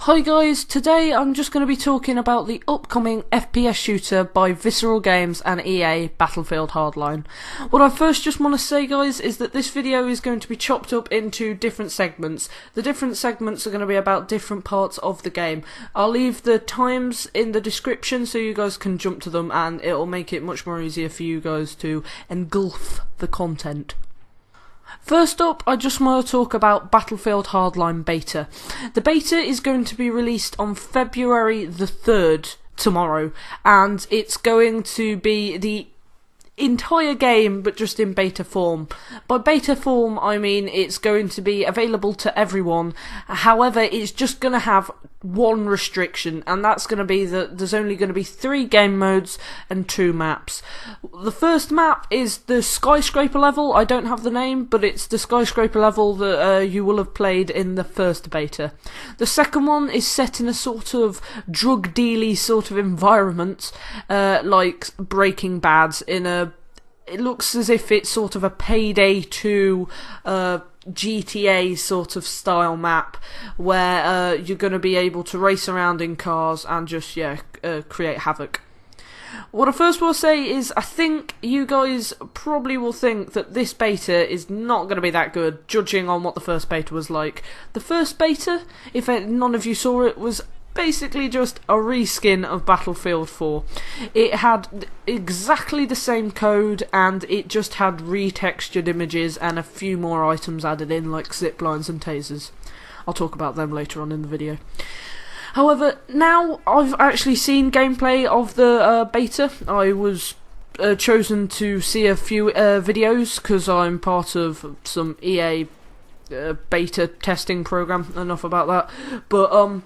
Hi guys, today I'm just going to be talking about the upcoming FPS shooter by Visceral Games and EA, Battlefield Hardline. What I first just want to say guys is that this video is going to be chopped up into different segments. The different segments are going to be about different parts of the game. I'll leave the times in the description so you guys can jump to them and it'll make it much more easier for you guys to engulf the content. First up, I just want to talk about Battlefield Hardline Beta. The beta is going to be released on February the 3rd, tomorrow, and it's going to be the entire game but just in beta form. By beta form I mean it's going to be available to everyone, however it's just going to have one restriction, and that's going to be that there's only going to be 3 game modes and 2 maps. The first map is the skyscraper level. I don't have the name, but it's the skyscraper level that you will have played in the first beta. The second one is set in a sort of drug dealy sort of environment, like Breaking Bad. It looks as if it's sort of a Payday 2 GTA sort of style map where you're going to be able to race around in cars and just create havoc. What I first will say is I think you guys probably will think that this beta is not going to be that good, judging on what the first beta was like. The first beta, if none of you saw it, was basically just a reskin of Battlefield 4. It had exactly the same code and it just had retextured images and a few more items added in, like zip lines and tasers. I'll talk about them later on in the video. However, now I've actually seen gameplay of the beta. I was chosen to see a few videos because I'm part of some EA beta testing program. Enough about that. But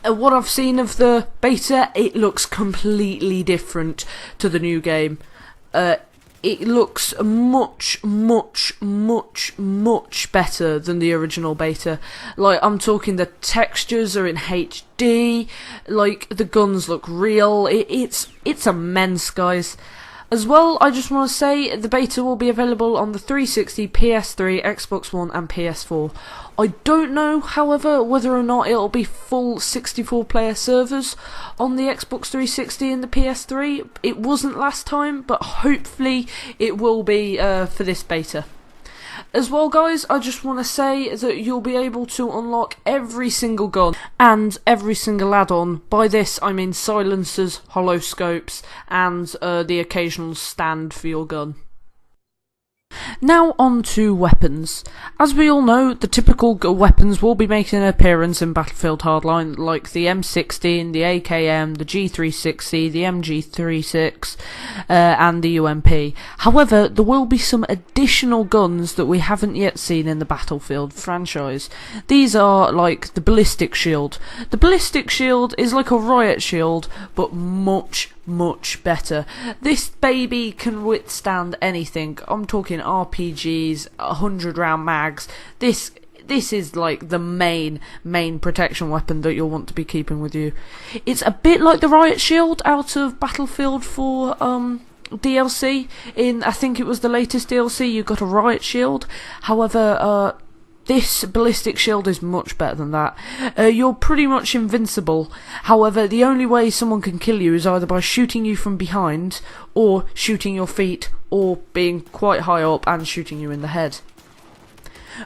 what I've seen of the beta, it looks completely different to the new game. It looks much better than the original beta. Like, I'm talking the textures are in HD, like, the guns look real. It's immense, guys. As well, I just want to say the beta will be available on the 360, PS3, Xbox One and PS4. I don't know, however, whether or not it'll be full 64-player servers on the Xbox 360 and the PS3. It wasn't last time, but hopefully it will be for this beta. As well, guys, I just want to say that you'll be able to unlock every single gun and every single add-on. By this, I mean silencers, holoscopes, and the occasional stand for your gun. Now on to weapons. As we all know, the typical weapons will be making an appearance in Battlefield Hardline, like the M16, the AKM, the G360, the MG36, and the UMP. However, there will be some additional guns that we haven't yet seen in the Battlefield franchise. These are like the ballistic shield. The ballistic shield is like a riot shield, but much better. This baby can withstand anything. I'm talking RPGs, 100-round mags. This is like the main protection weapon that you'll want to be keeping with you. It's a bit like the riot shield out of Battlefield 4 DLC. I think it was the latest DLC, you got a riot shield. However, this ballistic shield is much better than that. You're pretty much invincible. However, the only way someone can kill you is either by shooting you from behind, or shooting your feet, or being quite high up and shooting you in the head.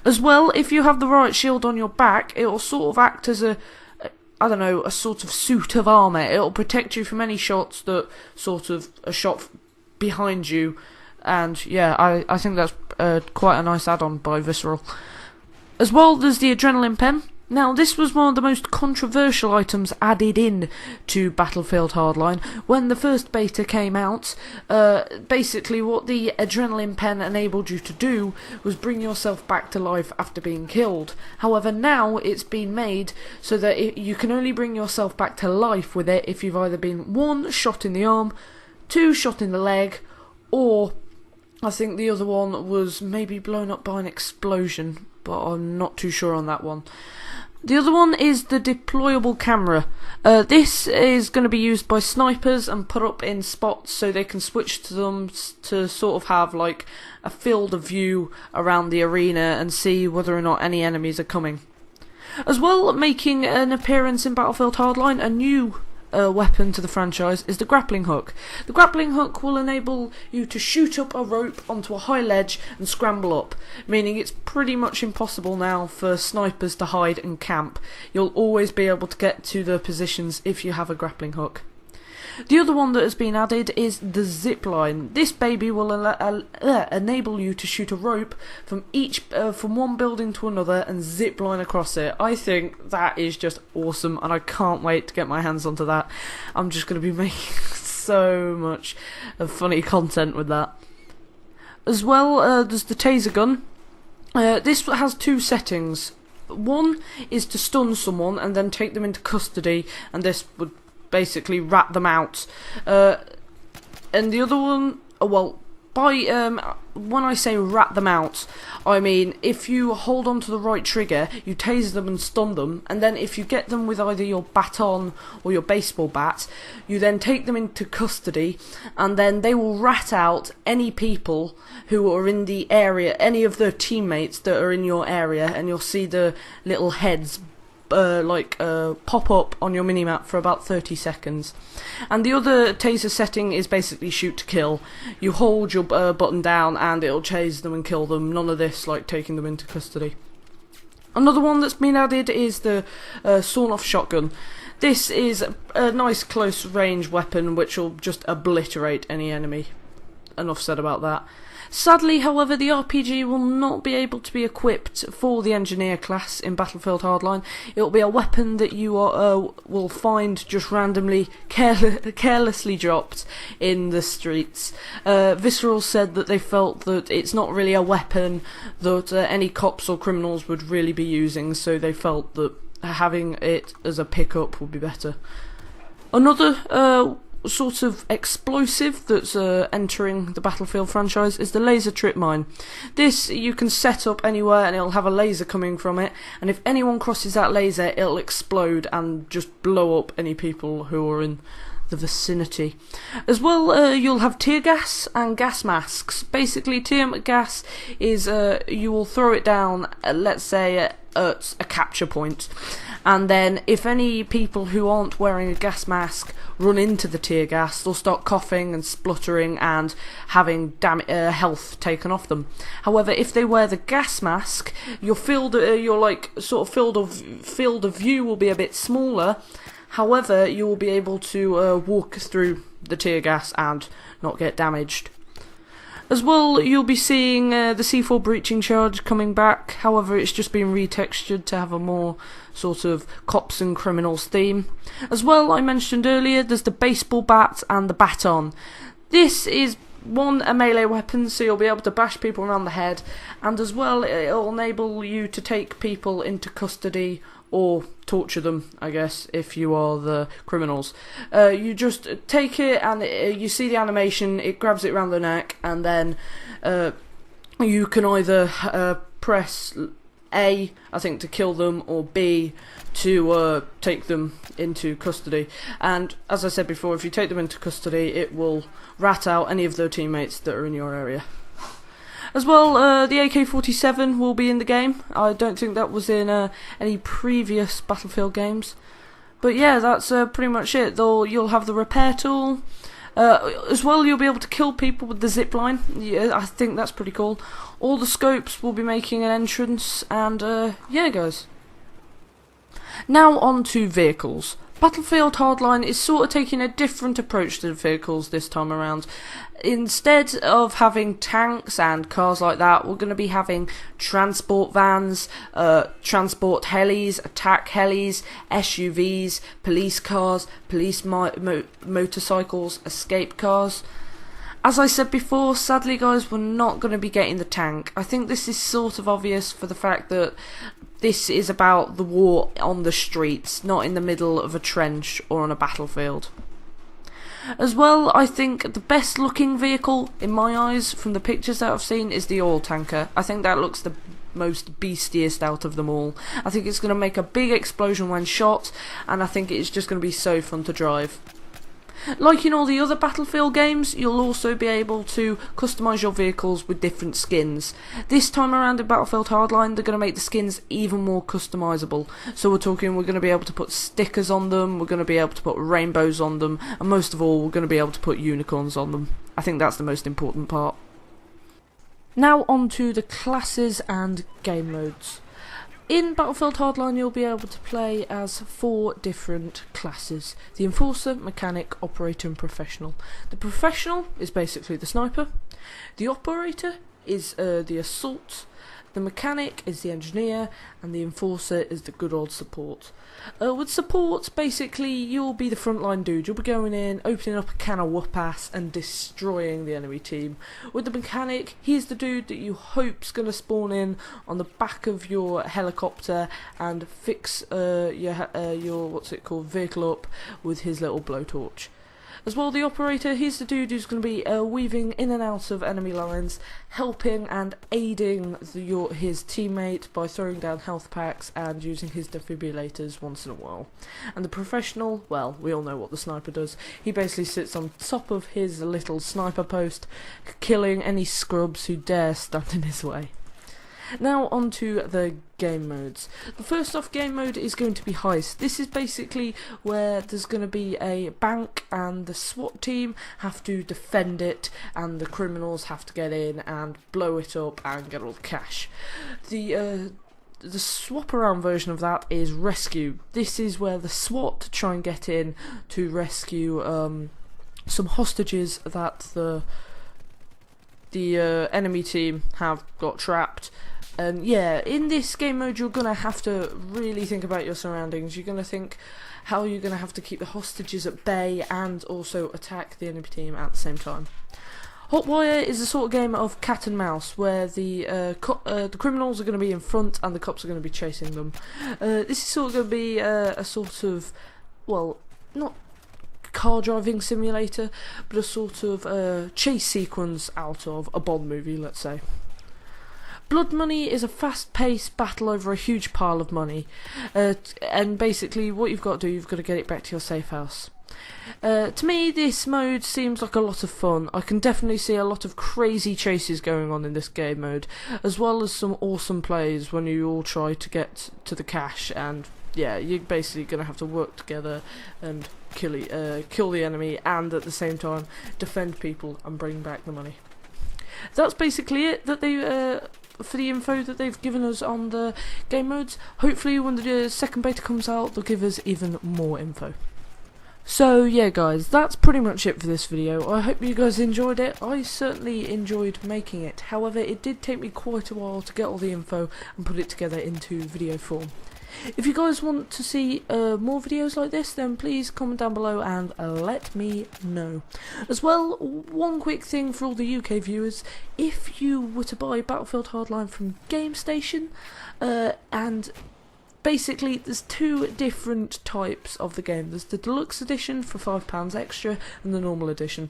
As well, if you have the riot shield on your back, it will sort of act as a sort of suit of armour. It will protect you from any shots that sort of are shot behind you. And yeah, I think that's quite a nice add-on by Visceral. As well, there's the adrenaline pen. Now, this was one of the most controversial items added in to Battlefield Hardline. When the first beta came out, basically what the adrenaline pen enabled you to do was bring yourself back to life after being killed. However, now it's been made so that you can only bring yourself back to life with it if you've either been 1, shot in the arm, 2, shot in the leg, or I think the other one was maybe blown up by an explosion, but I'm not too sure on that one. The other one is the deployable camera. This is going to be used by snipers and put up in spots so they can switch to them to sort of have like a field of view around the arena and see whether or not any enemies are coming. As well, making an appearance in Battlefield Hardline, a new weapon to the franchise is the grappling hook. The grappling hook will enable you to shoot up a rope onto a high ledge and scramble up, meaning it's pretty much impossible now for snipers to hide and camp. You'll always be able to get to the positions if you have a grappling hook. The other one that has been added is the zip line. This baby will enable you to shoot a rope from one building to another and zip line across it. I think that is just awesome, and I can't wait to get my hands onto that. I'm just going to be making so much funny content with that. As well, there's the taser gun. This has two settings. One is to stun someone and then take them into custody, and this would basically rat them out, and the other one, when I say rat them out, I mean if you hold on to the right trigger, you tase them and stun them, and then if you get them with either your baton or your baseball bat, you then take them into custody, and then they will rat out any people who are in the area, any of their teammates that are in your area, and you'll see the little heads pop up on your minimap for about 30 seconds. And the other taser setting is basically shoot to kill. You hold your button down and it'll chase them and kill them. None of this like taking them into custody. Another one that's been added is the sawn-off shotgun. This is a nice close range weapon which will just obliterate any enemy. Enough said about that. Sadly, however, the RPG will not be able to be equipped for the engineer class in Battlefield Hardline. It will be a weapon that you will find just randomly, carelessly dropped in the streets. Visceral said that they felt that it's not really a weapon that any cops or criminals would really be using, so they felt that having it as a pickup would be better. Another sort of explosive that's entering the Battlefield franchise is the laser trip mine. This you can set up anywhere and it'll have a laser coming from it, and if anyone crosses that laser it'll explode and just blow up any people who are in the vicinity. As well, you'll have tear gas and gas masks. Basically, tear gas is you will throw it down, let's say at a capture point, and then if any people who aren't wearing a gas mask run into the tear gas, they'll start coughing and spluttering and having health taken off them. However, if they wear the gas mask, your field of view will be a bit smaller. However, you will be able to walk through the tear gas and not get damaged. As well, you'll be seeing the C4 breaching charge coming back. However, it's just been retextured to have a more sort of cops and criminals theme. As well, I mentioned earlier, there's the baseball bat and the baton. This is a melee weapon, so you'll be able to bash people around the head, and as well, it'll enable you to take people into custody or torture them, I guess, if you are the criminals. You just take it and you see the animation, it grabs it around the neck, and then you can either press A, I think, to kill them, or B, to take them into custody. And as I said before, if you take them into custody, it will rat out any of their teammates that are in your area. As well, the AK-47 will be in the game. I don't think that was in any previous Battlefield games. But yeah, that's pretty much it. You'll have the repair tool. As well, you'll be able to kill people with the zip line. Yeah, I think that's pretty cool. All the scopes will be making an entrance, and yeah, guys. Now on to vehicles. Battlefield Hardline is sort of taking a different approach to the vehicles this time around. Instead of having tanks and cars like that, we're going to be having transport vans, transport helis, attack helis, SUVs, police cars, police motorcycles, escape cars. As I said before, sadly guys, we're not going to be getting the tank. I think this is sort of obvious for the fact that this is about the war on the streets, not in the middle of a trench or on a battlefield. As well, I think the best looking vehicle, in my eyes, from the pictures that I've seen, is the oil tanker. I think that looks the most beastiest out of them all. I think it's going to make a big explosion when shot, and I think it's just going to be so fun to drive. Like in all the other Battlefield games, you'll also be able to customise your vehicles with different skins. This time around in Battlefield Hardline, they're going to make the skins even more customisable. So we're going to be able to put stickers on them, we're going to be able to put rainbows on them, and most of all, we're going to be able to put unicorns on them. I think that's the most important part. Now on to the classes and game modes. In Battlefield Hardline, you'll be able to play as 4 different classes: the Enforcer, Mechanic, Operator and Professional. The Professional is basically the Sniper, the Operator is the Assault, the Mechanic is the Engineer, and the Enforcer is the good old Support. With Support, basically, you'll be the frontline dude. You'll be going in, opening up a can of whoop-ass and destroying the enemy team. With the Mechanic, he's the dude that you hope's going to spawn in on the back of your helicopter and fix your vehicle up with his little blowtorch. As well, the Operator, he's the dude who's going to be weaving in and out of enemy lines, helping and aiding his teammate by throwing down health packs and using his defibrillators once in a while. And the Professional, well, we all know what the Sniper does. He basically sits on top of his little sniper post, killing any scrubs who dare stand in his way. Now on to the game modes. The first off game mode is going to be Heist. This is basically where there's going to be a bank and the SWAT team have to defend it and the criminals have to get in and blow it up and get all the cash. The swap around version of that is Rescue. This is where the SWAT try and get in to rescue some hostages that the enemy team have got trapped. And yeah, in this game mode you're going to have to really think about your surroundings. You're going to think how you're going to have to keep the hostages at bay and also attack the enemy team at the same time. Hotwire is a sort of game of cat and mouse where the criminals are going to be in front and the cops are going to be chasing them. This is sort of going to be a sort of, well, not car driving simulator, but a sort of chase sequence out of a Bond movie, let's say. Blood Money is a fast-paced battle over a huge pile of money, and basically what you've got to do, you've got to get it back to your safe house. To me, this mode seems like a lot of fun. I can definitely see a lot of crazy chases going on in this game mode, as well as some awesome plays when you all try to get to the cash, and yeah, you're basically going to have to work together and kill the enemy, and at the same time defend people and bring back the money. That's basically it that they for the info that they've given us on the game modes. Hopefully when the second beta comes out they'll give us even more info. So yeah guys, that's pretty much it for this video. I hope you guys enjoyed it. I certainly enjoyed making it. However, it did take me quite a while to get all the info and put it together into video form. If you guys want to see more videos like this, then please comment down below and let me know. As well, one quick thing for all the UK viewers: if you were to buy Battlefield Hardline from GameStation, and basically there's 2 different types of the game. There's the deluxe edition for £5 extra and the normal edition.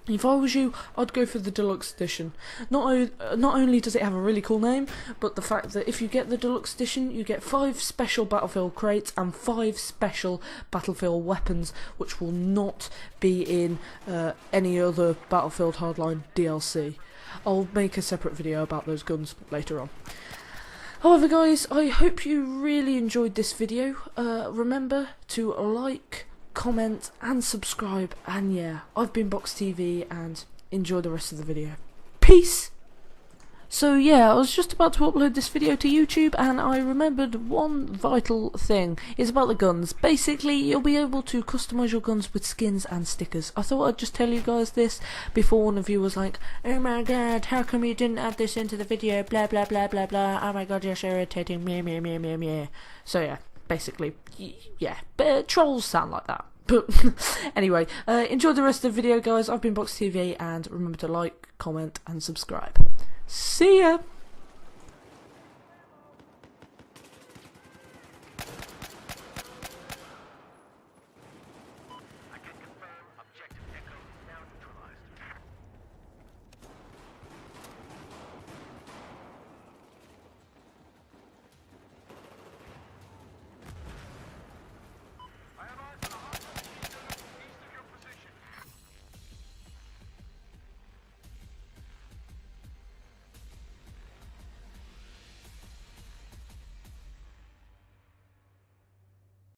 If I was you, I'd go for the deluxe edition. Not only does it have a really cool name, but the fact that if you get the deluxe edition, you get 5 special Battlefield crates and 5 special Battlefield weapons, which will not be in any other Battlefield Hardline DLC. I'll make a separate video about those guns later on. However guys, I hope you really enjoyed this video. Remember to like, comment and subscribe, and yeah, I've been BoxTV and enjoy the rest of the video. Peace! So yeah, I was just about to upload this video to YouTube and I remembered one vital thing. It's about the guns. Basically, you'll be able to customise your guns with skins and stickers. I thought I'd just tell you guys this before one of you was like, oh my god, how come you didn't add this into the video, blah blah blah blah blah, oh my god, you're so irritating, meh meh meh meh meh. So yeah, basically, yeah, but trolls sound like that. But anyway, enjoy the rest of the video guys. I've been BoxTV and remember to like, comment and subscribe. See ya!